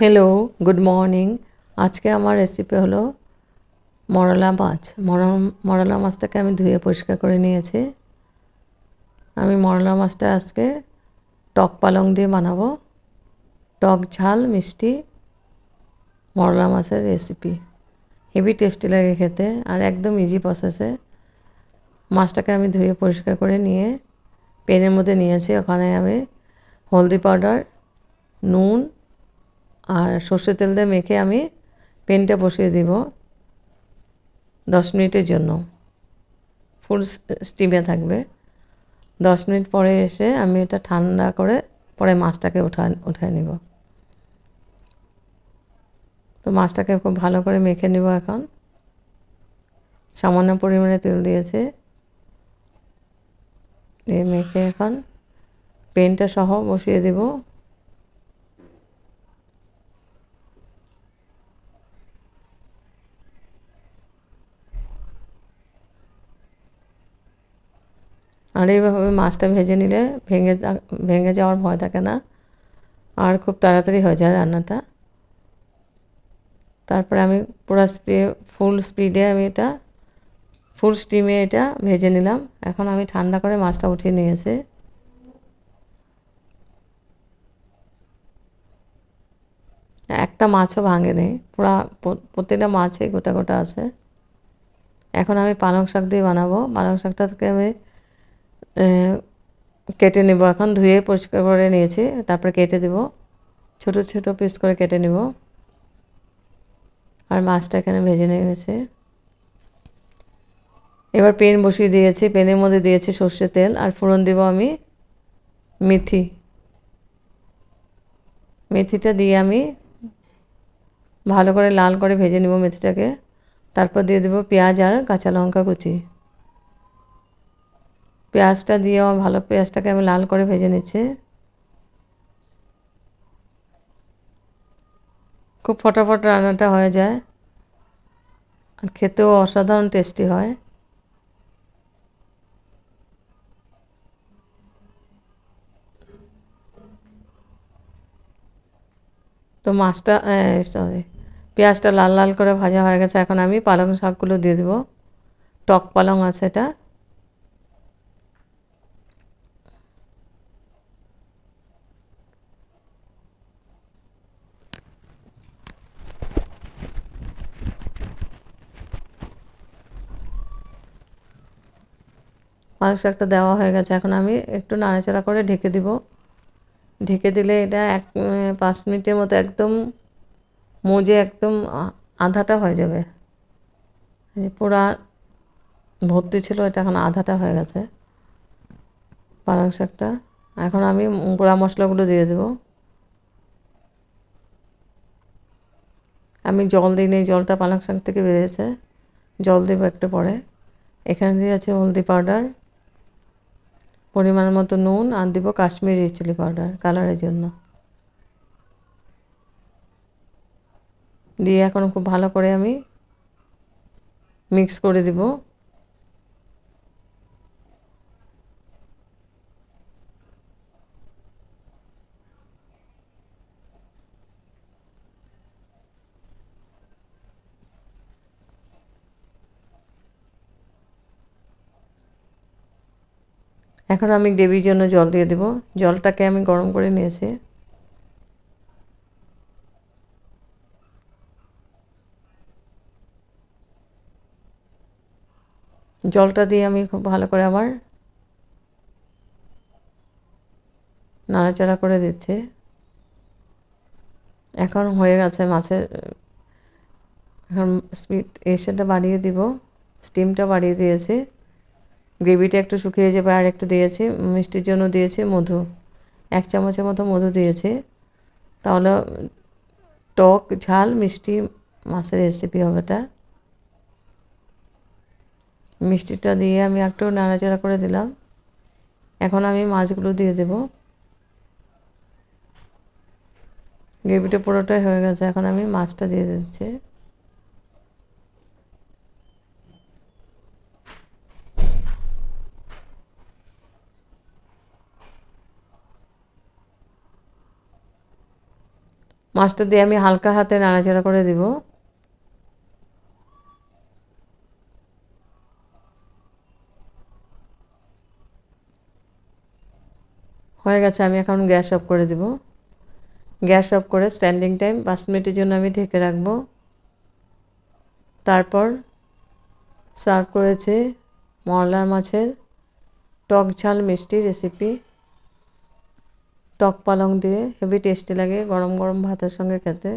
Hello, good morning. আজকে আমার recipe হলো মরলা মাছ। মরলা মাছটাকে আমি ধুয়ে পরিষ্কার করে নিয়েছি। আমি মরলা মাছটা আজকে টক পালং দিয়ে বানাবো। টক ঝাল মিষ্টি মরলা মাছের রেসিপি। হেভি টেস্টি লাগে খেতে আর একদম ইজি প্রসেসে। মাছটাকে আমি ধুয়ে পরিষ্কার করে নিয়ে প্যানের মধ্যে নিয়েছি। ওখানে আমি হলদি পাউডার, নুন আর সর্ষের তেল দিয়ে মেখে আমি প্যানটা বসিয়ে দিব 10 মিনিটের জন্য। ফুল স্টিমে থাকবে। 10 মিনিট পরে এসে আমি এটা ঠান্ডা করে পরে মাছটাকে উঠায় নিব। তো মাছটাকে খুব ভালো করে মেখে নিব। এখন সামান্য পরিমাণে তেল দিয়েছে, দিয়ে মেখে এখন প্যানটা সহ বসিয়ে দেব। আর এইভাবে মাছটা ভেজে নিলে ভেঙে যাওয়ার ভয় থাকে না, আর খুব তাড়াতাড়ি হয়ে যায় রান্নাটা। তারপরে আমি ফুল স্পিডে আমি এটা ফুল স্টিমে এটা ভেজে নিলাম। এখন আমি ঠান্ডা করে মাছটা উঠিয়ে নিয়েছি। একটা মাছও ভাঙেনি, প্রতিটা মাছই গোটা গোটা আছে। এখন আমি পালং শাক দিয়ে বানাবো। পালং শাকটাকে আমি কেটে নেব। এখন ধুয়ে পরিষ্কার করে নিয়েছি, তারপরে কেটে দেব। ছোট ছোট পিস করে কেটে নেব। আর মাছটা এখানে ভেজে নিয়েছি। এবার প্যান বসিয়ে দিয়েছি। প্যানের মধ্যে দিয়েছি সর্ষের তেল আর ফোড়ন দেব আমি মেথিটা দিয়ে আমি ভালো করে লাল করে ভেজে নেব মেথিটাকে। তারপর দিয়ে দেব পেঁয়াজ আর কাঁচা লঙ্কা কুচি। পেঁয়াজটা দিয়ে পেঁয়াজটাকে আমি লাল করে ভেজে নিচ্ছি। খুব ফটাফট রান্নাটা হয়ে যায় আর খেতেও অসাধারণ টেস্টি হয়। তো পেঁয়াজটা লাল লাল করে ভাজা হয়ে গেছে। এখন আমি পালং শাকগুলো দিয়ে দেবো। টক পালং আছে এটা। পালং শাকটা দেওয়া হয়ে গেছে। এখন আমি একটু নাড়াচাড়া করে ঢেকে দিব। ঢেকে দিলে এটা 5 মিনিটের মতো একদম মজে একদম আধাটা হয়ে যাবে। পুরা ভর্তি ছিল, এটা এখন আধাটা হয়ে গেছে পালং শাকটা। এখন আমি গুঁড়া মশলাগুলো দিয়ে দেব। আমি জল দিইনি, জলটা পালং শাক থেকে বেরিয়েছে। জল দেব একটু পরে। এখানে দিয়েছে হলদি পাউডার, পরিমাণ মতো নুন, আর দিব কাশ্মীরি চিলি পাউডার কালারের জন্য। দিয়ে এখন খুব ভালো করে আমি মিক্স করে দিব। এখন আমি গ্রেভির জন্য জল দিয়ে দেব। জলটাকে আমি গরম করে নিয়েছি। জলটা দিয়ে আমি খুব ভালো করে আবার নাড়াচাড়া করে দিচ্ছি। এখন হয়ে গেছে মাছের। এখন এসেটা বাড়িয়ে দিব। স্টিমটা বাড়িয়ে দিয়েছি। গ্রেভিটা একটু শুকিয়ে যাবে। আর একটু দিয়েছি মিষ্টির জন্য, দিয়েছি মধু। 1 চামচের মতো মধু দিয়েছি। তাহলে টক ঝাল মিষ্টি মাছের রেসিপি হবে এটা। মিষ্টিটা দিয়ে আমি একটু নাড়াচাড়া করে দিলাম। এখন আমি মাছগুলো দিয়ে দেব। গ্রেভিটা পুরোটাই হয়ে গেছে। এখন আমি মাছটা দিয়ে দিচ্ছি। মাছটা দিয়ে আমি হালকা হাতে নাড়াচাড়া করে দিব। হয়ে গেছে, আমি এখন গ্যাস অফ করে দিব। গ্যাস অফ করে স্ট্যান্ডিং টাইম 5 মিনিটের জন্য আমি ঢেকে রাখব। তারপর সার্ভ করেছি মরলা মাছের টক ঝাল মিষ্টি রেসিপি। টক পালং দিয়ে হেভি টেস্টি লাগে গরম গরম ভাতের সঙ্গে খেতে।